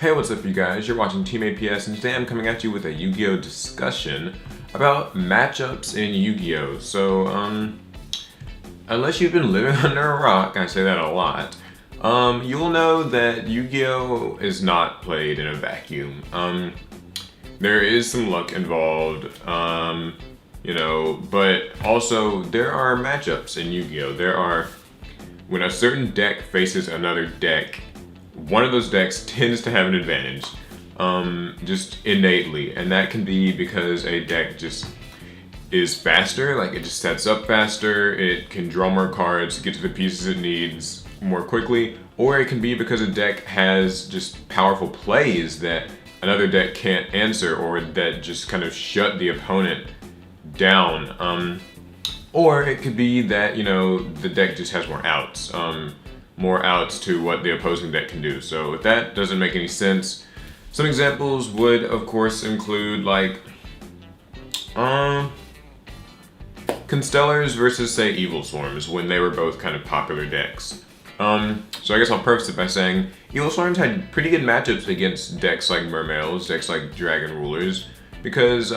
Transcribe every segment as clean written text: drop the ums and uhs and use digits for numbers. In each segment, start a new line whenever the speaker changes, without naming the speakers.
Hey, what's up you guys? You're watching Team APS and today I'm coming at you with a Yu-Gi-Oh discussion about matchups in Yu-Gi-Oh! So, unless you've been living under a rock, I say that a lot, you'll know that Yu-Gi-Oh! Is not played in a vacuum. There is some luck involved, but also there are matchups in Yu-Gi-Oh! When a certain deck faces another deck, one of those decks tends to have an advantage, just innately, and that can be because a deck just is faster, like it just sets up faster, it can draw more cards, get to the pieces it needs more quickly, or it can be because a deck has just powerful plays that another deck can't answer, or that just kind of shut the opponent down. Or it could be that, the deck just has more outs to what the opposing deck can do. So if that doesn't make any sense, some examples would of course include like Constellars versus say Evil Swarms when they were both kind of popular decks. So I guess I'll preface it by saying Evil Swarms had pretty good matchups against decks like Mermails, decks like Dragon Rulers, because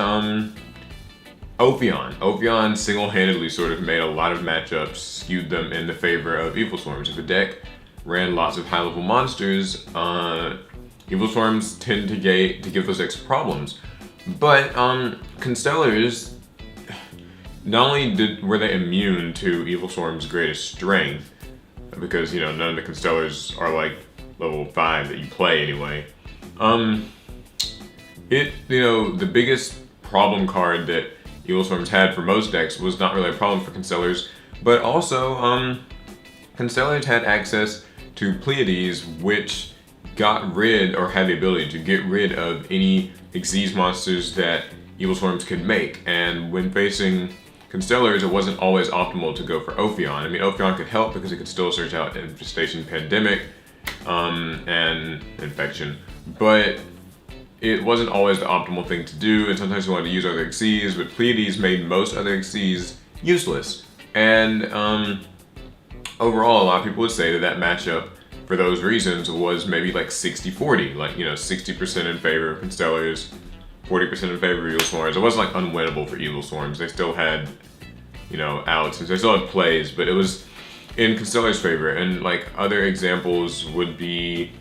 Ophion single-handedly sort of made a lot of matchups, skewed them in the favor of Evil Swarms. If a deck ran lots of high-level monsters, Evil Swarms tend to give those decks problems. But Constellars, not only were they immune to Evil Swarm's greatest strength, because none of the Constellars are like level 5 that you play anyway. The biggest problem card that Evil Swarms had for most decks was not really a problem for Constellars, but also Constellars had access to Pleiades, which got rid, or had the ability to get rid of any Xyz monsters that Evil Swarms could make. And when facing Constellars, it wasn't always optimal to go for Ophion. I mean, Ophion could help because it could still search out Infestation, Pandemic, and Infection, but it wasn't always the optimal thing to do, and sometimes you wanted to use other Xyz, but Pleiades made most other Xyz useless. And overall, a lot of people would say that matchup, for those reasons, was maybe like 60-40, like 60% in favor of Constellars, 40% in favor of Evil Swarms. It wasn't like unwinnable for Evil Swarms. They still had, outs, and they still had plays, but it was in Constellars' favor. And like other examples would be,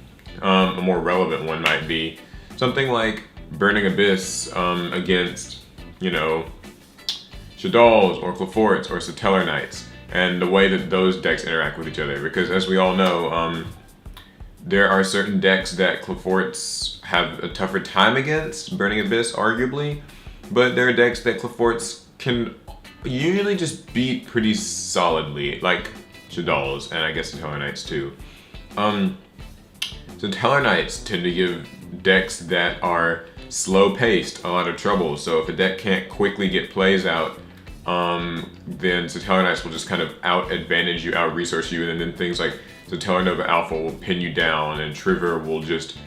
a more relevant one might be something like Burning Abyss against, Shaddolls or Cleforts or Satellar Knights, and the way that those decks interact with each other. Because as we all know, there are certain decks that Cleforts have a tougher time against, Burning Abyss arguably, but there are decks that Cleforts can usually just beat pretty solidly, like Shaddolls and I guess Satellar Knights too. Satellar Knights tend to give decks that are slow-paced a lot of trouble. So if a deck can't quickly get plays out, then Satellar Knights will just kind of out-advantage you, out-resource you, and then things like Satellar Nova Alpha will pin you down, and Trigger will just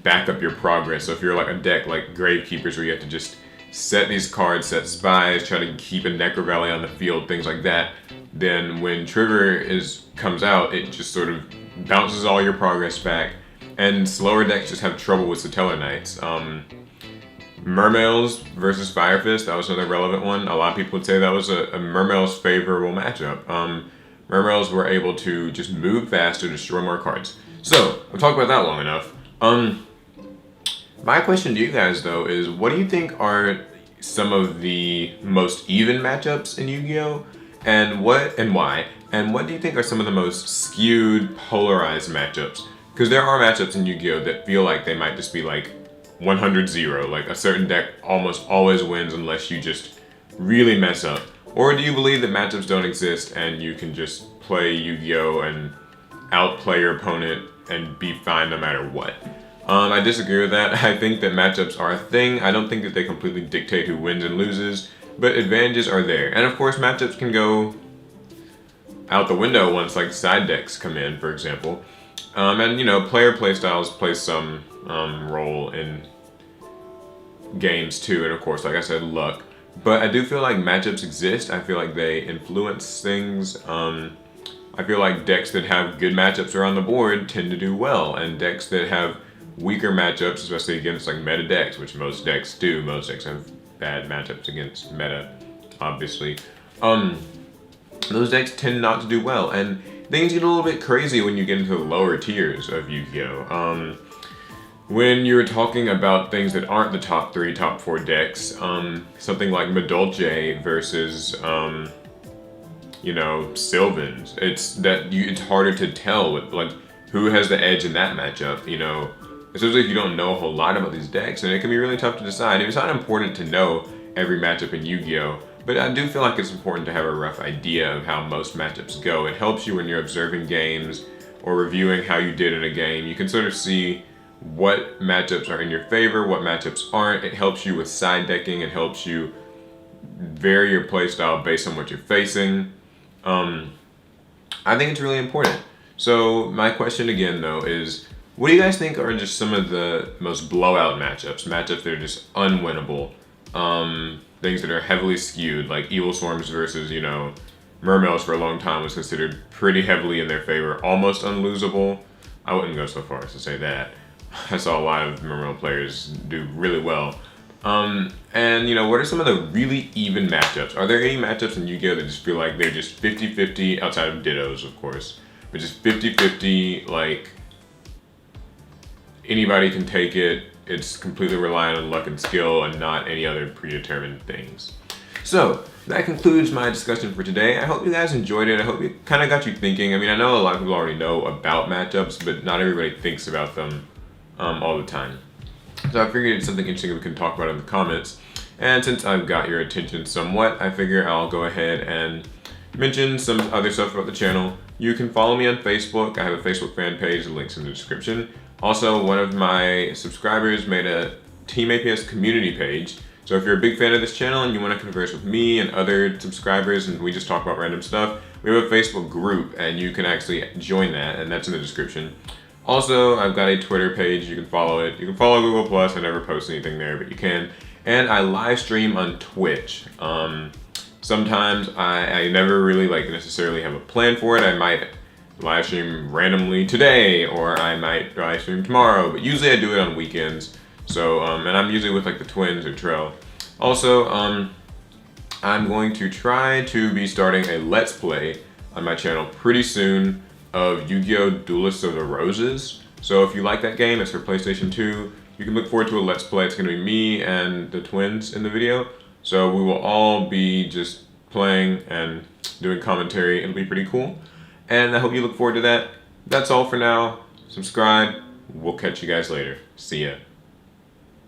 back up your progress. So if you're like a deck like Gravekeepers, where you have to just set these cards, set spies, try to keep a Necro Valley on the field, things like that, then when Trigger comes out, it just sort of bounces all your progress back. And slower decks just have trouble with Satellar Knights. Mermails versus Fire Fist, that was another relevant one. A lot of people would say that was a Mermails favorable matchup. Mermails were able to just move faster, destroy more cards. So, I've talked about that long enough. My question to you guys though is, what do you think are some of the most even matchups in Yu-Gi-Oh? And why? And what do you think are some of the most skewed, polarized matchups? Because there are matchups in Yu-Gi-Oh! That feel like they might just be like 100-0, like a certain deck almost always wins unless you just really mess up. Or do you believe that matchups don't exist and you can just play Yu-Gi-Oh! And outplay your opponent and be fine no matter what? I disagree with that. I think that matchups are a thing. I don't think that they completely dictate who wins and loses, but advantages are there. And of course, matchups can go out the window once like side decks come in, for example. And player playstyles play some role in games too, and of course, like I said, luck. But I do feel like matchups exist. I feel like they influence things. I feel like decks that have good matchups around the board tend to do well, and decks that have weaker matchups, especially against like meta decks, which most decks do. Most decks have bad matchups against meta, obviously. Those decks tend not to do well, and things get a little bit crazy when you get into the lower tiers of Yu-Gi-Oh! When you're talking about things that aren't the top 3, top 4 decks, something like Madolche versus, you know, Sylvans, it's harder to tell with, like, who has the edge in that matchup, you know, especially if you don't know a whole lot about these decks, and it can be really tough to decide. It's not important to know every matchup in Yu-Gi-Oh! But I do feel like it's important to have a rough idea of how most matchups go. It helps you when you're observing games or reviewing how you did in a game. You can sort of see what matchups are in your favor, what matchups aren't. It helps you with side decking. It helps you vary your playstyle based on what you're facing. I think it's really important. So my question again though is, what do you guys think are just some of the most blowout matchups that are just unwinnable? Things that are heavily skewed, like Evil Swarms versus, you know, Mermails for a long time was considered pretty heavily in their favor, almost unlosable. I wouldn't go so far as to say that. I saw a lot of Mermail players do really well. And, you know, what are some of the really even matchups? Are there any matchups in Yu-Gi-Oh! That just feel like they're just 50-50, outside of Dittos, of course, but just 50-50, like, anybody can take it. It's completely reliant on luck and skill and not any other predetermined things. So, that concludes my discussion for today. I hope you guys enjoyed it. I hope it kind of got you thinking. I mean, I know a lot of people already know about matchups, but not everybody thinks about them all the time. So I figured it's something interesting we can talk about in the comments. And since I've got your attention somewhat, I figure I'll go ahead and mention some other stuff about the channel. You can follow me on Facebook. I have a Facebook fan page, the link's in the description. Also, one of my subscribers made a Team APS community page. So if you're a big fan of this channel and you want to converse with me and other subscribers and we just talk about random stuff, we have a Facebook group and you can actually join that, and that's in the description. Also, I've got a Twitter page, you can follow it. You can follow Google+, I never post anything there, but you can. And I live stream on Twitch. Sometimes I never really like necessarily have a plan for it. I might live stream randomly today, or I might live stream tomorrow, but usually I do it on weekends. So, and I'm usually with like the twins or Trell. Also, I'm going to try to be starting a Let's Play on my channel pretty soon of Yu-Gi-Oh! Duelists of the Roses. So if you like that game, it's for PlayStation 2, you can look forward to a Let's Play. It's going to be me and the twins in the video. So we will all be just playing and doing commentary. It'll be pretty cool. And I hope you look forward to that. That's all for now. Subscribe. We'll catch you guys later. See ya.